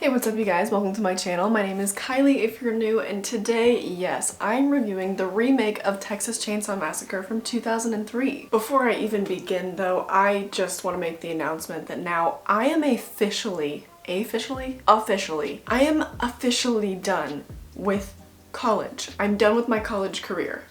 Hey, what's up you guys? Welcome to my channel. My name is Kylie if you're new, and today, yes, I'm reviewing the remake of Texas Chainsaw Massacre from 2003. Before I even begin though, I just want to make the announcement that now I am officially done with college. I'm done with my college career.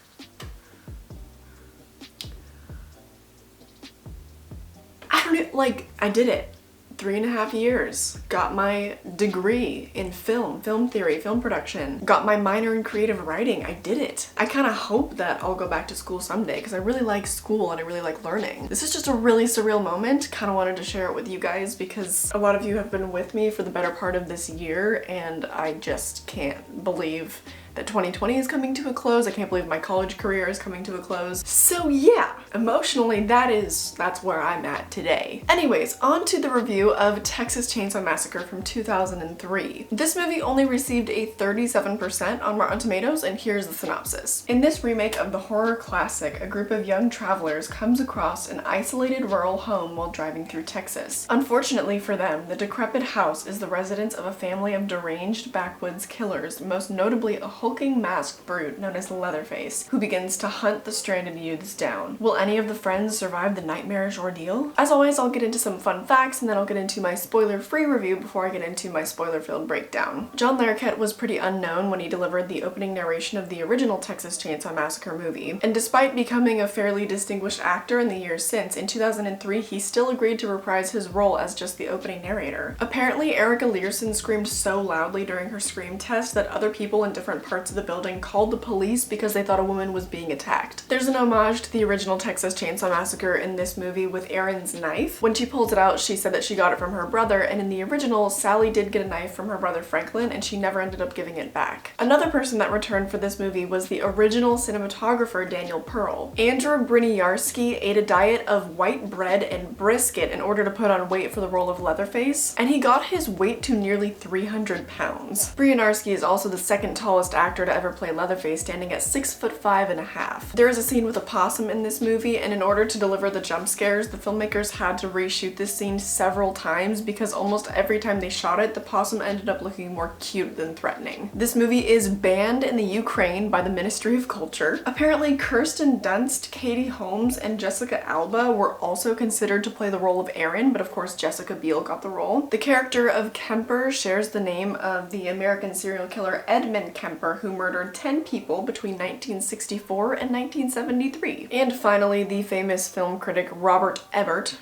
I did it. 3.5 years. Got my degree in film theory, film production. Got my minor in creative writing. I did it. I kind of hope that I'll go back to school someday because I really like school and I really like learning. This is just a really surreal moment. Kind of wanted to share it with you guys because a lot of you have been with me for the better part of this year and I just can't believe that 2020 is coming to a close. I can't believe my college career is coming to a close. So yeah, emotionally that's where I'm at today. Anyways, on to the review of Texas Chainsaw Massacre from 2003. This movie only received a 37% on Rotten Tomatoes, and here's the synopsis. In this remake of the horror classic, a group of young travelers comes across an isolated rural home while driving through Texas. Unfortunately for them, the decrepit house is the residence of a family of deranged backwoods killers, most notably a hulking masked brute known as Leatherface, who begins to hunt the stranded youths down. Will any of the friends survive the nightmarish ordeal? As always, I'll get into some fun facts and then I'll get into my spoiler-free review before I get into my spoiler-filled breakdown. John Larroquette was pretty unknown when he delivered the opening narration of the original Texas Chainsaw Massacre movie, and despite becoming a fairly distinguished actor in the years since, in 2003 he still agreed to reprise his role as just the opening narrator. Apparently, Erica Learson screamed so loudly during her scream test that other people in different parts of the building called the police because they thought a woman was being attacked. There's an homage to the original Texas Chainsaw Massacre in this movie with Erin's knife. When she pulls it out, she said that she got it from her brother, and in the original, Sally did get a knife from her brother Franklin and she never ended up giving it back. Another person that returned for this movie was the original cinematographer Daniel Pearl. Andrew Briniarski ate a diet of white bread and brisket in order to put on weight for the role of Leatherface, and he got his weight to nearly 300 pounds. Briniarski is also the second tallest actor to ever play Leatherface, standing at 6'5.5". There is a scene with a possum in this movie, and in order to deliver the jump scares, the filmmakers had to reshoot this scene several times because almost every time they shot it, the possum ended up looking more cute than threatening. This movie is banned in the Ukraine by the Ministry of Culture. Apparently, Kirsten Dunst, Katie Holmes, and Jessica Alba were also considered to play the role of Erin, but of course Jessica Biel got the role. The character of Kemper shares the name of the American serial killer Edmund Kemper, who murdered 10 people between 1964 and 1973. And finally, the famous film critic Roger Ebert,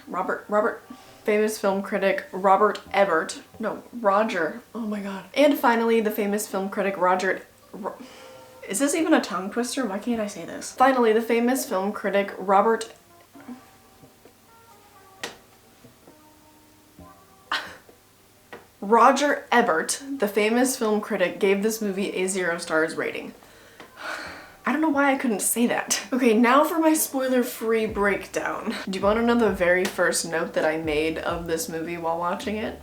oh my god. And finally, the famous film critic is this even a tongue twister? Why can't I say this? Finally, the famous film critic Roger Ebert, the famous film critic, gave this movie a 0 stars rating. I don't know why I couldn't say that. Okay, now for my spoiler-free breakdown. Do you want to know the very first note that I made of this movie while watching it?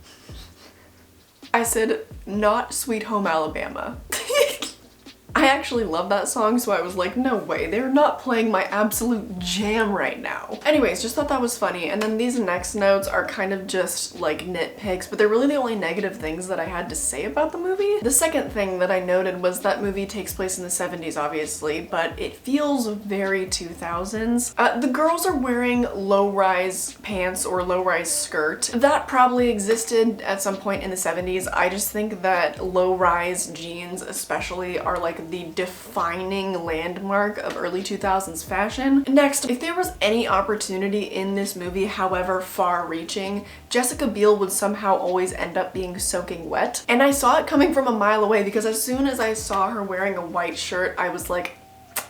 I said, "Not Sweet Home Alabama." I actually love that song, so I was like, no way, they're not playing my absolute jam right now. Anyways, just thought that was funny, and then these next notes are kind of just like nitpicks, but they're really the only negative things that I had to say about the movie. The second thing that I noted was that movie takes place in the 70s, obviously, but it feels very 2000s. The girls are wearing low-rise pants or low-rise skirt. That probably existed at some point in the 70s. I just think that low-rise jeans especially are like the defining landmark of early 2000s fashion. Next, if there was any opportunity in this movie, however far-reaching, Jessica Biel would somehow always end up being soaking wet. And I saw it coming from a mile away because as soon as I saw her wearing a white shirt, I was like,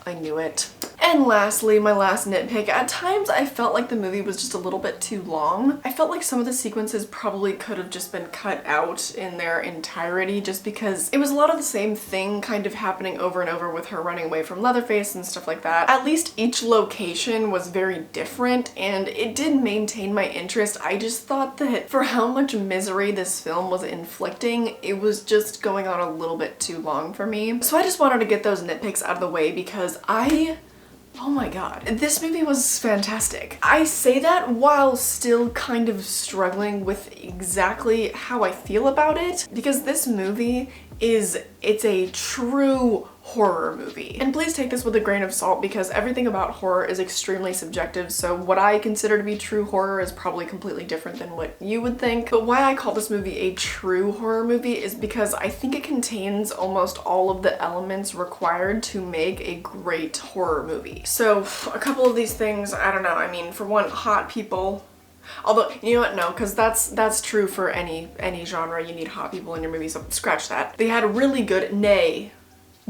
I knew it. And lastly, my last nitpick, at times I felt like the movie was just a little bit too long. I felt like some of the sequences probably could have just been cut out in their entirety just because it was a lot of the same thing kind of happening over and over with her running away from Leatherface and stuff like that. At least each location was very different and it did maintain my interest. I just thought that for how much misery this film was inflicting, it was just going on a little bit too long for me. So I just wanted to get those nitpicks out of the way because I Oh my god. This movie was fantastic. I say that while still kind of struggling with exactly how I feel about it, because this movie it's a true horror movie. And please take this with a grain of salt because everything about horror is extremely subjective, so what I consider to be true horror is probably completely different than what you would think. But why I call this movie a true horror movie is because I think it contains almost all of the elements required to make a great horror movie. So a couple of these things, I don't know, I mean, for one, hot people. Although, you know what, no, because that's true for any genre. You need hot people in your movie, so scratch that. They had really good, nay,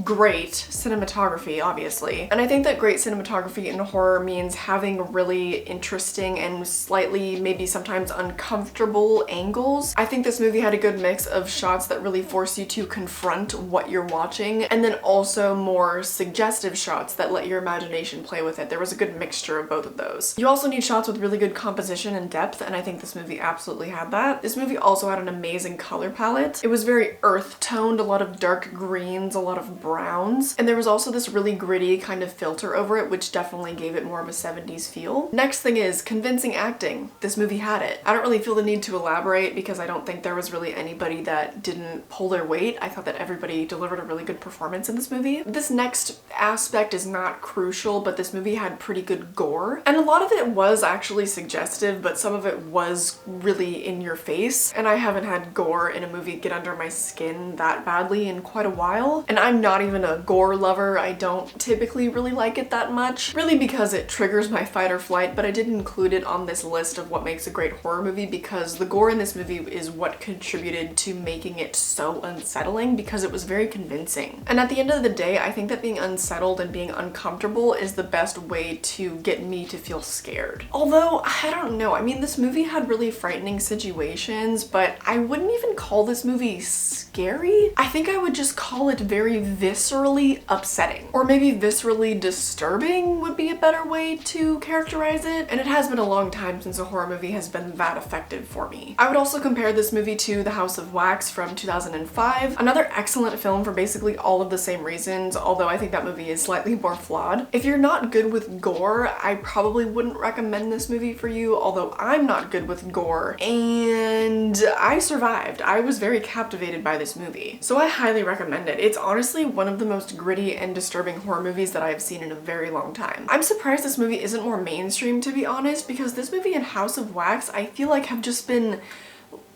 great cinematography, obviously. And I think that great cinematography in horror means having really interesting and slightly, maybe sometimes uncomfortable angles. I think this movie had a good mix of shots that really force you to confront what you're watching, and then also more suggestive shots that let your imagination play with it. There was a good mixture of both of those. You also need shots with really good composition and depth, and I think this movie absolutely had that. This movie also had an amazing color palette. It was very earth-toned, a lot of dark greens, a lot of browns, and there was also this really gritty kind of filter over it, which definitely gave it more of a 70s feel. Next thing is convincing acting. This movie had it. I don't really feel the need to elaborate because I don't think there was really anybody that didn't pull their weight. I thought that everybody delivered a really good performance in this movie. This next aspect is not crucial, but this movie had pretty good gore, and a lot of it was actually suggestive, but some of it was really in your face, and I haven't had gore in a movie get under my skin that badly in quite a while, and I'm not even a gore lover. I don't typically really like it that much, really because it triggers my fight or flight, but I did include it on this list of what makes a great horror movie because the gore in this movie is what contributed to making it so unsettling because it was very convincing. And at the end of the day, I think that being unsettled and being uncomfortable is the best way to get me to feel scared. Although, I don't know, I mean, this movie had really frightening situations, but I wouldn't even call this movie scary. I think I would just call it very viscerally upsetting, or maybe viscerally disturbing would be a better way to characterize it, and it has been a long time since a horror movie has been that effective for me. I would also compare this movie to The House of Wax from 2005, another excellent film for basically all of the same reasons, although I think that movie is slightly more flawed. If you're not good with gore, I probably wouldn't recommend this movie for you, although I'm not good with gore, and I survived. I was very captivated by this movie, so I highly recommend it. It's honestly one of the most gritty and disturbing horror movies that I've seen in a very long time. I'm surprised this movie isn't more mainstream, to be honest, because this movie and House of Wax I feel like have just been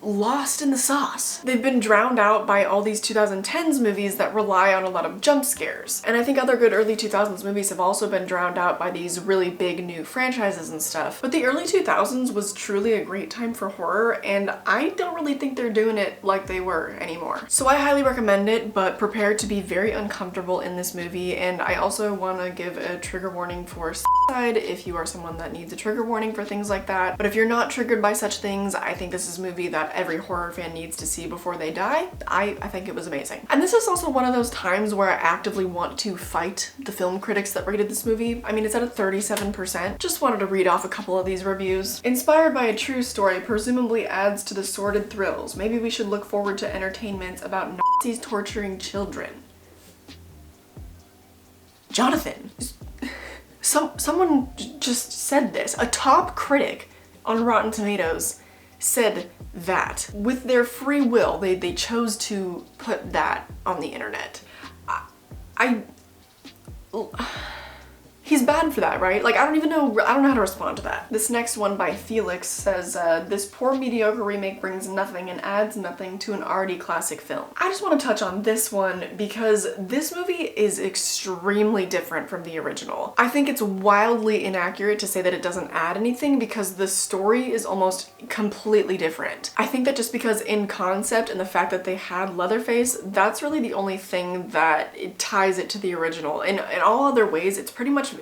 lost in the sauce. They've been drowned out by all these 2010s movies that rely on a lot of jump scares. And I think other good early 2000s movies have also been drowned out by these really big new franchises and stuff. But the early 2000s was truly a great time for horror, and I don't really think they're doing it like they were anymore. So I highly recommend it, but prepare to be very uncomfortable in this movie. And I also want to give a trigger warning for side if you are someone that needs a trigger warning for things like that. But if you're not triggered by such things, I think this is a movie that every horror fan needs to see before they die. I think it was amazing. And this is also one of those times where I actively want to fight the film critics that rated this movie. I mean, it's at a 37%. Just wanted to read off a couple of these reviews. Inspired by a true story, presumably adds to the sordid thrills. Maybe we should look forward to entertainments about Nazis torturing children. Jonathan, someone just said this. A top critic on Rotten Tomatoes said that. With their free will, they chose to put that on the internet. He's bad for that, right? Like, I don't know how to respond to that. This next one by Felix says, this poor mediocre remake brings nothing and adds nothing to an already classic film. I just want to touch on this one because this movie is extremely different from the original. I think it's wildly inaccurate to say that it doesn't add anything because the story is almost completely different. I think that just because in concept and the fact that they had Leatherface, that's really the only thing that it ties it to the original. In all other ways, it's very much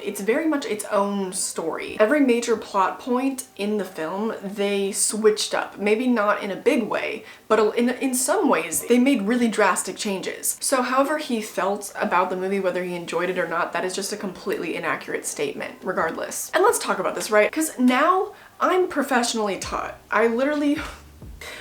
its own story. Every major plot point in the film, they switched up. Maybe not in a big way, but in some ways, they made really drastic changes. So however he felt about the movie, whether he enjoyed it or not, that is just a completely inaccurate statement, regardless. And let's talk about this, right? Because now I'm professionally taught. I literally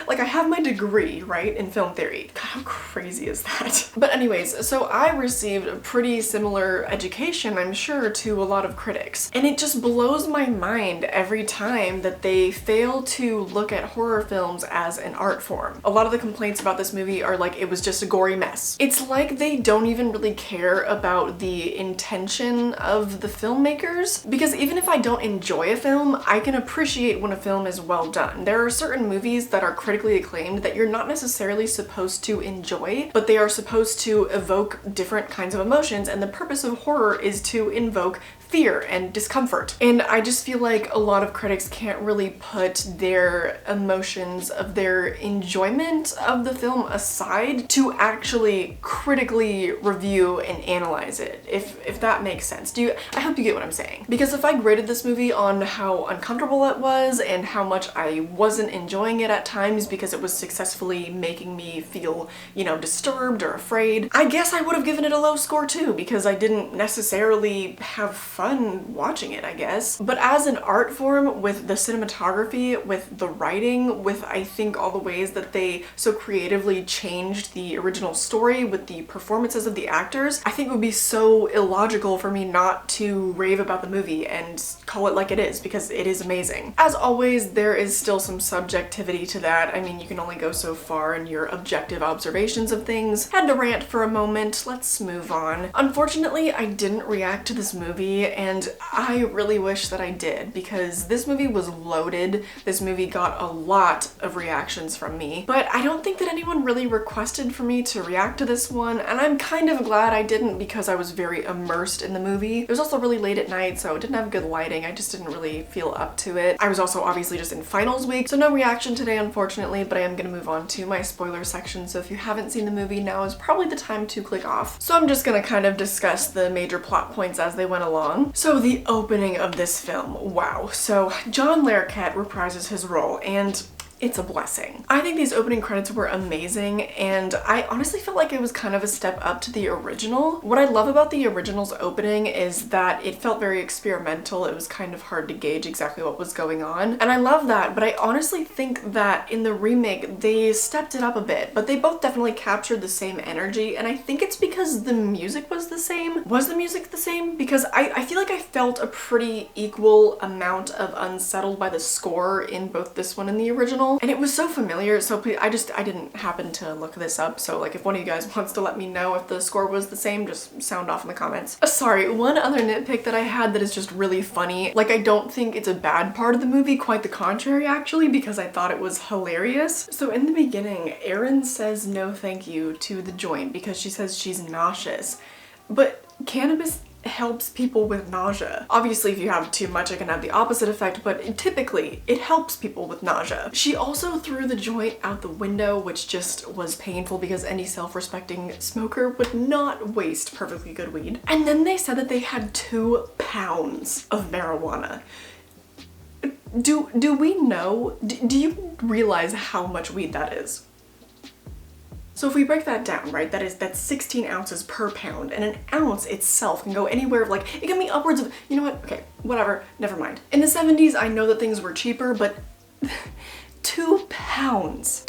Like, I have my degree, right, in film theory. God, how crazy is that? But anyways, so I received a pretty similar education, I'm sure, to a lot of critics. And it just blows my mind every time that they fail to look at horror films as an art form. A lot of the complaints about this movie are like, it was just a gory mess. It's like they don't even really care about the intention of the filmmakers, because even if I don't enjoy a film, I can appreciate when a film is well done. There are certain movies that are critically acclaimed that you're not necessarily supposed to enjoy, but they are supposed to evoke different kinds of emotions, and the purpose of horror is to invoke fear and discomfort. And I just feel like a lot of critics can't really put their emotions of their enjoyment of the film aside to actually critically review and analyze it, if that makes sense. I hope you get what I'm saying. Because if I graded this movie on how uncomfortable it was and how much I wasn't enjoying it at times because it was successfully making me feel, you know, disturbed or afraid, I guess I would have given it a low score too, because I didn't necessarily have fun watching it, I guess. But as an art form, with the cinematography, with the writing, with I think all the ways that they so creatively changed the original story, with the performances of the actors, I think it would be so illogical for me not to rave about the movie and call it like it is, because it is amazing. As always, there is still some subjectivity to that. I mean, you can only go so far in your objective observations of things. Had to rant for a moment, let's move on. Unfortunately, I didn't react to this movie, and I really wish that I did, because this movie was loaded. This movie got a lot of reactions from me, but I don't think that anyone really requested for me to react to this one, and I'm kind of glad I didn't, because I was very immersed in the movie. It was also really late at night, so it didn't have good lighting. I just didn't really feel up to it. I was also obviously just in finals week, so no reaction today, unfortunately, but I am gonna move on to my spoiler section, so if you haven't seen the movie, now is probably the time to click off. So I'm just gonna kind of discuss the major plot points as they went along. So the opening of this film, wow. So John Larroquette reprises his role, and it's a blessing. I think these opening credits were amazing, and I honestly felt like it was kind of a step up to the original. What I love about the original's opening is that it felt very experimental. It was kind of hard to gauge exactly what was going on, and I love that, but I honestly think that in the remake they stepped it up a bit, but they both definitely captured the same energy, and I think it's because the music was the same. Was the music the same? Because I feel like I felt a pretty equal amount of unsettled by the score in both this one and the original. And it was so familiar, so please, I didn't happen to look this up, so like if one of you guys wants to let me know if the score was the same, just sound off in the comments. Sorry, one other nitpick that I had that is just really funny, like I don't think it's a bad part of the movie, quite the contrary actually, because I thought it was hilarious. So in the beginning, Erin says no thank you to the joint because she says she's nauseous, but cannabis helps people with nausea. Obviously, if you have too much, it can have the opposite effect, but typically it helps people with nausea. She also threw the joint out the window, which just was painful because any self-respecting smoker would not waste perfectly good weed. And then they said that they had 2 pounds of marijuana. Do we know? Do you realize how much weed that is? So if we break that down, right, that's 16 ounces per pound, and an ounce itself can go anywhere, like, it can be upwards of, you know what, okay, whatever, never mind. In the 70s, I know that things were cheaper, but 2 pounds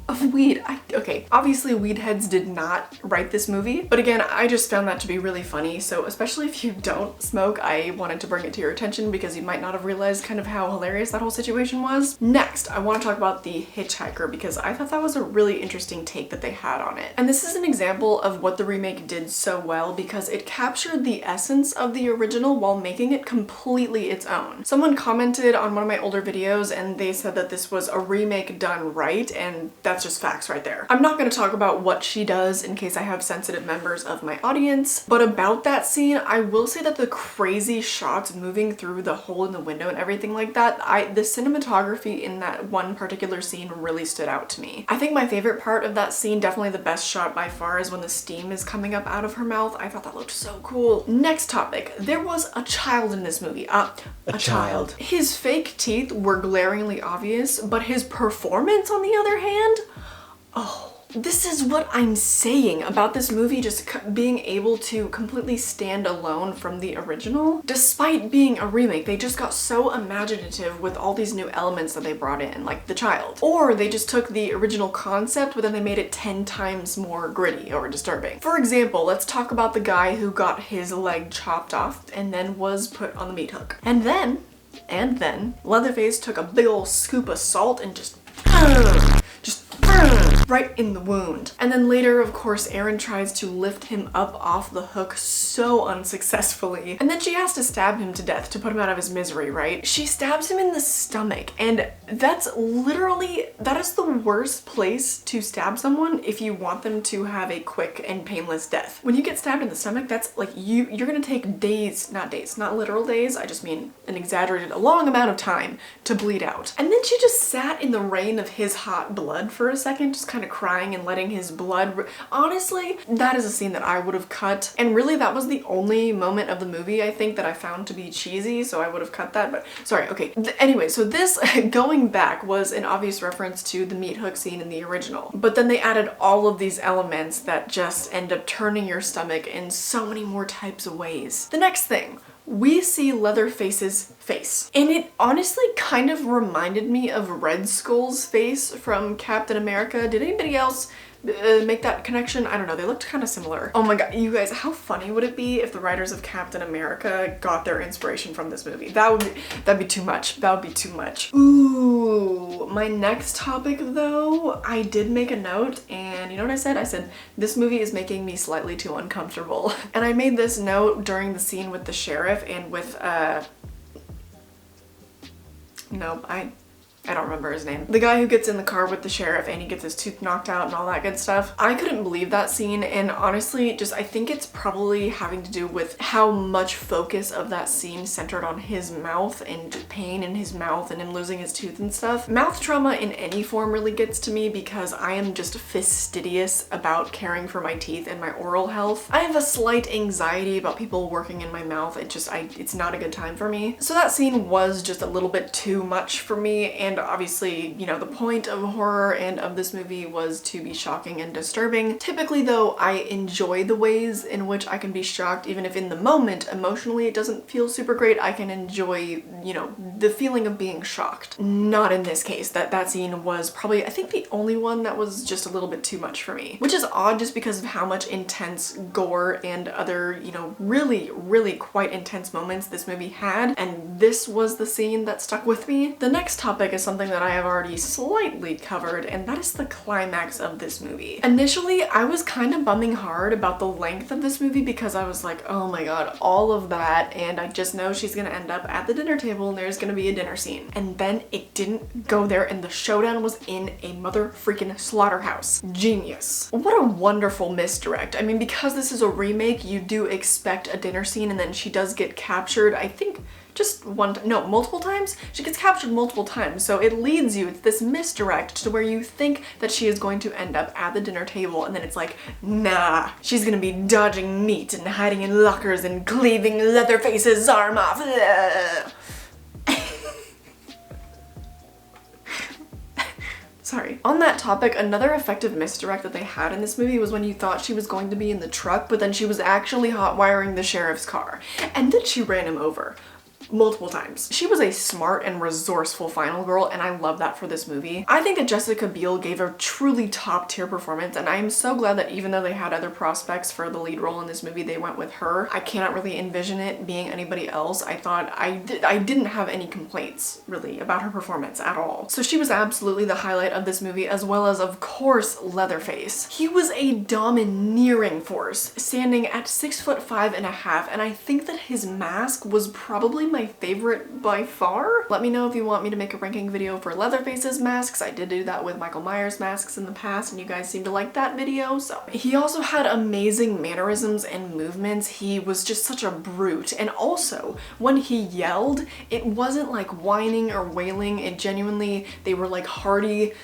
of weed. Okay, obviously weed heads did not write this movie, but again, I just found that to be really funny, so especially if you don't smoke, I wanted to bring it to your attention because you might not have realized kind of how hilarious that whole situation was. Next, I want to talk about the Hitchhiker because I thought that was a really interesting take that they had on it. And this is an example of what the remake did so well because it captured the essence of the original while making it completely its own. Someone commented on one of my older videos and they said that this was a remake done right, and that's just facts right there. I'm not going to talk about what she does in case I have sensitive members of my audience, but about that scene, I will say that the crazy shots moving through the hole in the window and everything like that, the cinematography in that one particular scene really stood out to me. I think my favorite part of that scene, definitely the best shot by far, is when the steam is coming up out of her mouth. I thought that looked so cool. Next topic, there was a child in this movie. A child. His fake teeth were glaringly obvious, but his performance on the other hand, oh this is what I'm saying about this movie just being able to completely stand alone from the original. Despite being a remake, they just got so imaginative with all these new elements that they brought in, like the child. Or they just took the original concept, but then they made it 10 times more gritty or disturbing. For example, let's talk about the guy who got his leg chopped off and then was put on the meat hook. And then, Leatherface took a big ol' scoop of salt and just right in the wound. And then later, of course, Erin tries to lift him up off the hook so unsuccessfully. And then she has to stab him to death to put him out of his misery, right? She stabs him in the stomach, and that's literally, that is the worst place to stab someone if you want them to have a quick and painless death. When you get stabbed in the stomach, that's like you're gonna take days, not literal days, I just mean an exaggerated, a long amount of time to bleed out. And then she just sat in the rain of his hot blood for a second, just kind of crying and letting his blood honestly, that is a scene that I would have cut, and really that was the only moment of the movie I think that I found to be cheesy, so I would have cut that, but sorry, okay. Anyway, so this going back was an obvious reference to the meat hook scene in the original, but then they added all of these elements that just end up turning your stomach in so many more types of ways. The next thing, we see Leatherface's face. And it honestly kind of reminded me of Red Skull's face from Captain America. Did anybody else make that connection? I don't know, they looked kind of similar. Oh my god, you guys, how funny would it be if the writers of Captain America got their inspiration from this movie? That'd be too much. That would be too much. Ooh, my next topic though, I did make a note, and you know what I said? I said, this movie is making me slightly too uncomfortable. And I made this note during the scene with the sheriff and with, no, I don't remember his name. The guy who gets in the car with the sheriff and he gets his tooth knocked out and all that good stuff. I couldn't believe that scene, and honestly, just I think it's probably having to do with how much focus of that scene centered on his mouth and pain in his mouth and him losing his tooth and stuff. Mouth trauma in any form really gets to me because I am just fastidious about caring for my teeth and my oral health. I have a slight anxiety about people working in my mouth. It's not a good time for me. So that scene was just a little bit too much for me, and obviously, you know, the point of horror and of this movie was to be shocking and disturbing. Typically though, I enjoy the ways in which I can be shocked, even if in the moment, emotionally, it doesn't feel super great. I can enjoy, you know, the feeling of being shocked. Not in this case. That scene was probably, I think, the only one that was just a little bit too much for me. Which is odd just because of how much intense gore and other, you know, really, really quite intense moments this movie had, and this was the scene that stuck with me. The next topic is something that I have already slightly covered, and that is the climax of this movie. Initially, I was kind of bumming hard about the length of this movie because I was like, oh my god, all of that, and I just know she's gonna end up at the dinner table and there's gonna be a dinner scene. And then it didn't go there, and the showdown was in a mother freaking slaughterhouse. Genius. What a wonderful misdirect. I mean, because this is a remake, you do expect a dinner scene, and then she does get captured, I think, just multiple times? She gets captured multiple times, so it leads you, it's this misdirect to where you think that she is going to end up at the dinner table, and then it's like, nah, she's gonna be dodging meat and hiding in lockers and cleaving Leatherface's arm off. Sorry. On that topic, another effective misdirect that they had in this movie was when you thought she was going to be in the truck, but then she was actually hot wiring the sheriff's car, and then she ran him over. Multiple times. She was a smart and resourceful final girl, and I love that for this movie. I think that Jessica Biel gave a truly top tier performance, and I am so glad that even though they had other prospects for the lead role in this movie, they went with her. I cannot really envision it being anybody else. I thought I didn't have any complaints really about her performance at all. So she was absolutely the highlight of this movie, as well as, of course, Leatherface. He was a domineering force, standing at 6'5.5", and I think that his mask was probably my favorite by far. Let me know if you want me to make a ranking video for Leatherface's masks. I did do that with Michael Myers masks in the past, and you guys seem to like that video. So he also had amazing mannerisms and movements. He was just such a brute, and also when he yelled, it wasn't like whining or wailing. It genuinely, they were like hearty,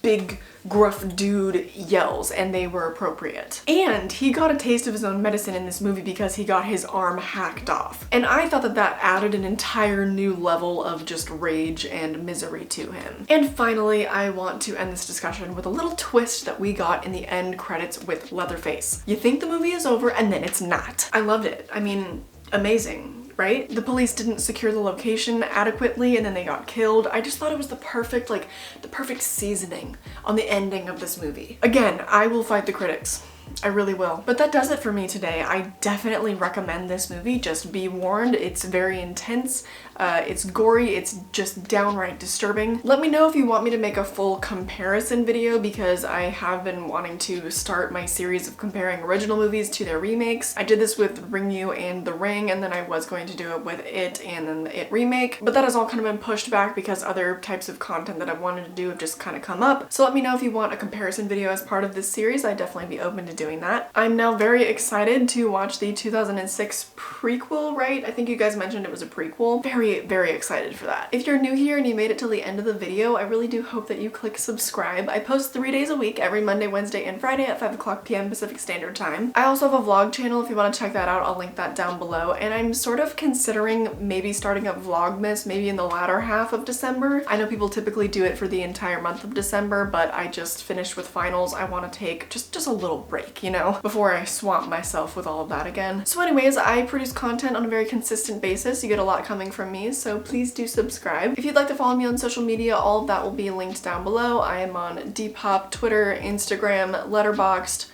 big gruff dude yells, and they were appropriate. And he got a taste of his own medicine in this movie because he got his arm hacked off. And I thought that that added an entire new level of just rage and misery to him. And finally, I want to end this discussion with a little twist that we got in the end credits with Leatherface. You think the movie is over and then it's not. I loved it. I mean, amazing, right? The police didn't secure the location adequately and then they got killed. I just thought it was the perfect, like, the perfect seasoning on the ending of this movie. Again, I will fight the critics. I really will. But that does it for me today. I definitely recommend this movie. Just be warned, it's very intense. It's gory, it's just downright disturbing. Let me know if you want me to make a full comparison video because I have been wanting to start my series of comparing original movies to their remakes. I did this with Ring You and The Ring, and then I was going to do it with It and then the It remake, but that has all kind of been pushed back because other types of content that I've wanted to do have just kind of come up. So let me know if you want a comparison video as part of this series. I'd definitely be open to doing that. I'm now very excited to watch the 2006 prequel, right? I think you guys mentioned it was a prequel. Very excited for that. If you're new here and you made it till the end of the video, I really do hope that you click subscribe. I post 3 days a week, every Monday, Wednesday, and Friday at 5 p.m. Pacific Standard Time. I also have a vlog channel if you want to check that out. I'll link that down below. And I'm sort of considering maybe starting a Vlogmas maybe in the latter half of December. I know people typically do it for the entire month of December, but I just finished with finals. I want to take just a little break, you know, before I swamp myself with all of that again. So anyways, I produce content on a very consistent basis. You get a lot coming from me, so please do subscribe. If you'd like to follow me on social media, all of that will be linked down below. I am on Depop, Twitter, Instagram, Letterboxd.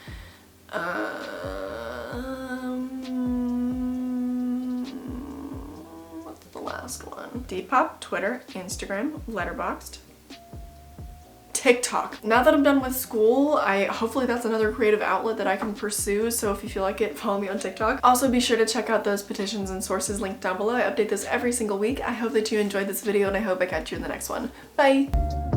What's the last one? Depop, Twitter, Instagram, Letterboxd, TikTok. Now that I'm done with school, hopefully that's another creative outlet that I can pursue, so if you feel like it, follow me on TikTok. Also be sure to check out those petitions and sources linked down below. I update this every single week. I hope that you enjoyed this video and I hope I catch you in the next one. Bye!